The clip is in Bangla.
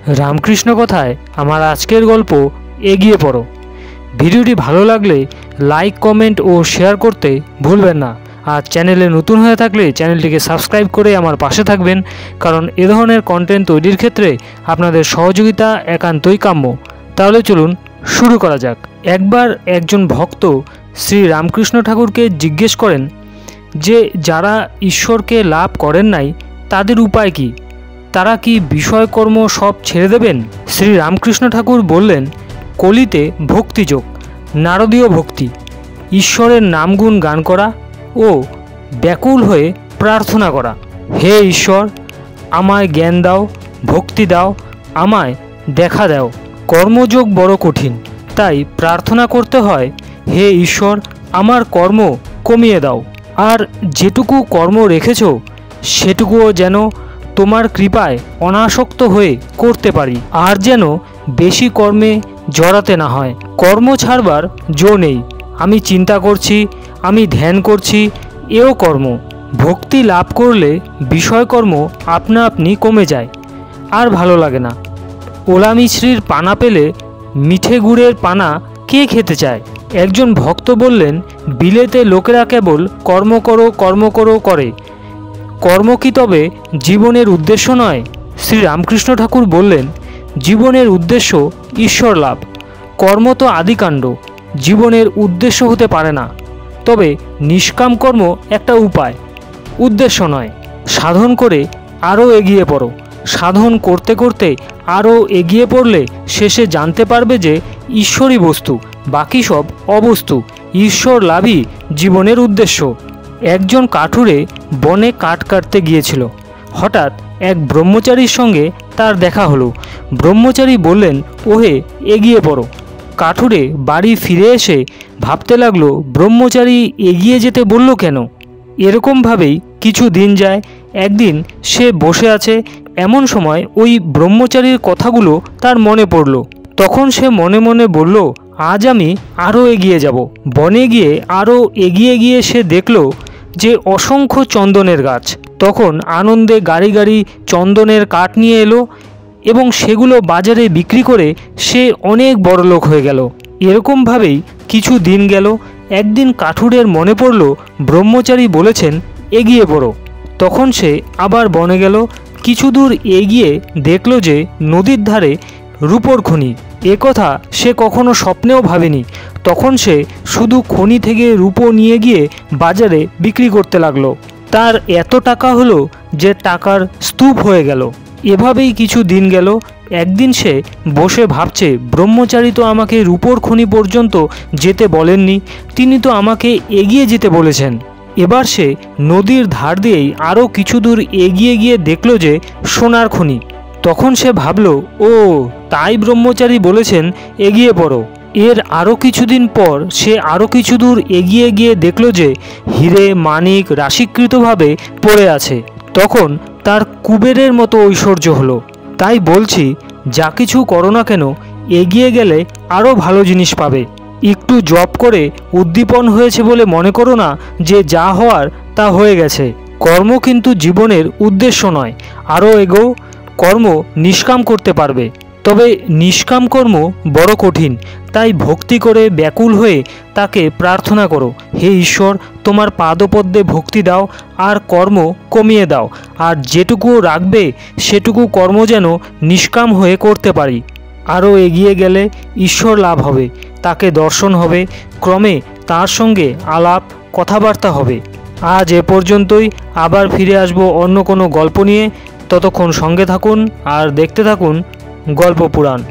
রামকৃষ্ণ কথায় আমার আজকের গল্প এগিয়ে পড়ো। ভিডিওটি ভালো লাগলে লাইক, কমেন্ট ও শেয়ার করতে ভুলবেন না। আর চ্যানেলে নতুন হয়ে থাকলে চ্যানেলটিকে সাবস্ক্রাইব করে আমার পাশে থাকবেন, কারণ এ ধরনের কন্টেন্ট তৈরির ক্ষেত্রে আপনাদের সহযোগিতা একান্তই কাম্য। তাহলে চলুন শুরু করা যাক। একবার একজন ভক্ত শ্রী রামকৃষ্ণ ঠাকুরকে জিজ্ঞেস করেন যে যারা ঈশ্বরকে লাভ করেন নাই তাদের উপায় কি, তারা কি বিষয়কর্ম সব ছেড়ে দেবেন? শ্রী রামকৃষ্ণ ঠাকুর বললেন, কলিতে ভক্তিযোগ, নারদীয় ভক্তি, ঈশ্বরের নামগুণ গান করা ও ব্যাকুল হয়ে প্রার্থনা করা। হে ঈশ্বর, আমায় জ্ঞান দাও, ভক্তি দাও, আমায় দেখা দাও। কর্মযোগ বড় কঠিন, তাই প্রার্থনা করতে হয়, হে ঈশ্বর, আমার কর্ম কমিয়ে দাও, আর যেটুকু কর্ম রেখেছ সেটুকুও যেন তোমার কৃপায় অনাসক্ত হয়ে করতে পারি, আর যেন বেশি কর্মে জড়াতে না হয়। কর্ম ছাড়বার জো নেই। আমি চিন্তা করছি, আমি ধ্যান করছি, এও কর্ম। ভক্তি লাভ করলে বিষয়কর্ম আপনা আপনি কমে যায়, আর ভালো লাগে না। ওলা মিছরির পানা পেলে মিঠে গুড়ের পানা কে খেতে চায়? একজন ভক্ত বললেন, বিলেতে লোকেরা কেবল কর্ম করো কর্ম করো করে, কর্ম কি তবে জীবনের উদ্দেশ্য নয়? শ্রী রামকৃষ্ণ ঠাকুর বললেন, জীবনের উদ্দেশ্য ঈশ্বর লাভ। কর্ম তো আদিকাণ্ড, জীবনের উদ্দেশ্য হতে পারে না। তবে নিষ্কাম কর্ম একটা উপায়, উদ্দেশ্য নয়। সাধন করে আরও এগিয়ে পড়ো। সাধন করতে করতে আরও এগিয়ে পড়লে শেষে জানতে পারবে যে ঈশ্বরই বস্তু, বাকি সব অবস্তু। ঈশ্বর লাভই জীবনের উদ্দেশ্য। একজন কাঠুরে বনে কাঠ কাটতে গিয়েছিল। হঠাৎ এক ব্রহ্মচারীর সঙ্গে তার দেখা হলো। ব্রহ্মচারী বললেন, ওহে এগিয়ে পড়ো। কাঠুরে বাড়ি ফিরে এসে ভাবতে লাগলো, ব্রহ্মচারী এগিয়ে যেতে বলল কেন? এরকমভাবেই কিছু দিন যায়। একদিন সে বসে আছে, এমন সময় ওই ব্রহ্মচারীর কথাগুলো তার মনে পড়ল। তখন সে মনে মনে বলল, আজ আমি আরও এগিয়ে যাব। বনে গিয়ে আরও এগিয়ে গিয়ে সে দেখল যে অসংখ্য চন্দনের গাছ। তখন আনন্দে গাড়ি গাড়ি চন্দনের কাঠ নিয়ে এলো এবং সেগুলো বাজারে বিক্রি করে সে অনেক বড়লোক হয়ে গেল। এরকমভাবেই কিছু দিন গেল। একদিন কাঠুরের মনে পড়ল, ব্রহ্মচারী বলেছেন এগিয়ে পড়ো। তখন সে আবার বনে গেল। কিছু দূর এগিয়ে দেখল যে নদীর ধারে রূপোর খনি। একথা সে কখনো স্বপ্নেও ভাবেনি। তখন সে শুধু খনি থেকে রূপো নিয়ে গিয়ে বাজারে বিক্রি করতে লাগলো। তার এত টাকা হলো যে টাকার স্তূপ হয়ে গেল। এভাবেই কিছু দিন গেল। একদিন সে বসে ভাবছে, ব্রহ্মচারী তো আমাকে রূপোর খনি পর্যন্ত যেতে বলেননি, তিনি তো আমাকে এগিয়ে যেতে বলেছেন। এবার সে নদীর ধার দিয়েই আরও কিছু দূর এগিয়ে গিয়ে দেখল যে সোনার খনি। তখন সে ভাবল, ও তাই ব্রহ্মচারী বলেছেন এগিয়ে পড়ো। এর আরও কিছুদিন পর সে আরও কিছু দূর এগিয়ে গিয়ে দেখল যে হিরে মানিক রাশিকৃতভাবে পড়ে আছে। তখন তার কুবেরের মতো ঐশ্বর্য হলো। তাই বলছি, যা কিছু করো না কেন, এগিয়ে গেলে আরও ভালো জিনিস পাবে। একটু জপ করে উদ্দীপন হয়েছে বলে মনে করো না যে যা হওয়ার তা হয়ে গেছে। কর্ম কিন্তু জীবনের উদ্দেশ্য নয়। আরও এগোও, কর্ম নিষ্কাম করতে পারবে। তবে নিষ্কাম কর্ম বড় কঠিন, তাই ভক্তি করে ব্যাকুল হয়ে তাকে প্রার্থনা করো, হে ঈশ্বর, তোমার পাদপদ্মে ভক্তি দাও, আর কর্ম কমিয়ে দাও, আর যেটুকু রাখবে সেটুকু কর্ম যেন নিষ্কাম হয়ে করতে পারি। আরও এগিয়ে গেলে ঈশ্বর লাভ হবে, তাকে দর্শন হবে, ক্রমে তার সঙ্গে আলাপ কথাবার্তা হবে। আজ এ পর্যন্তই। আবার ফিরে আসবো অন্য কোনো গল্প নিয়ে। ততক্ষণ সঙ্গে থাকুন আর দেখতে থাকুন গল্প পুরাণ।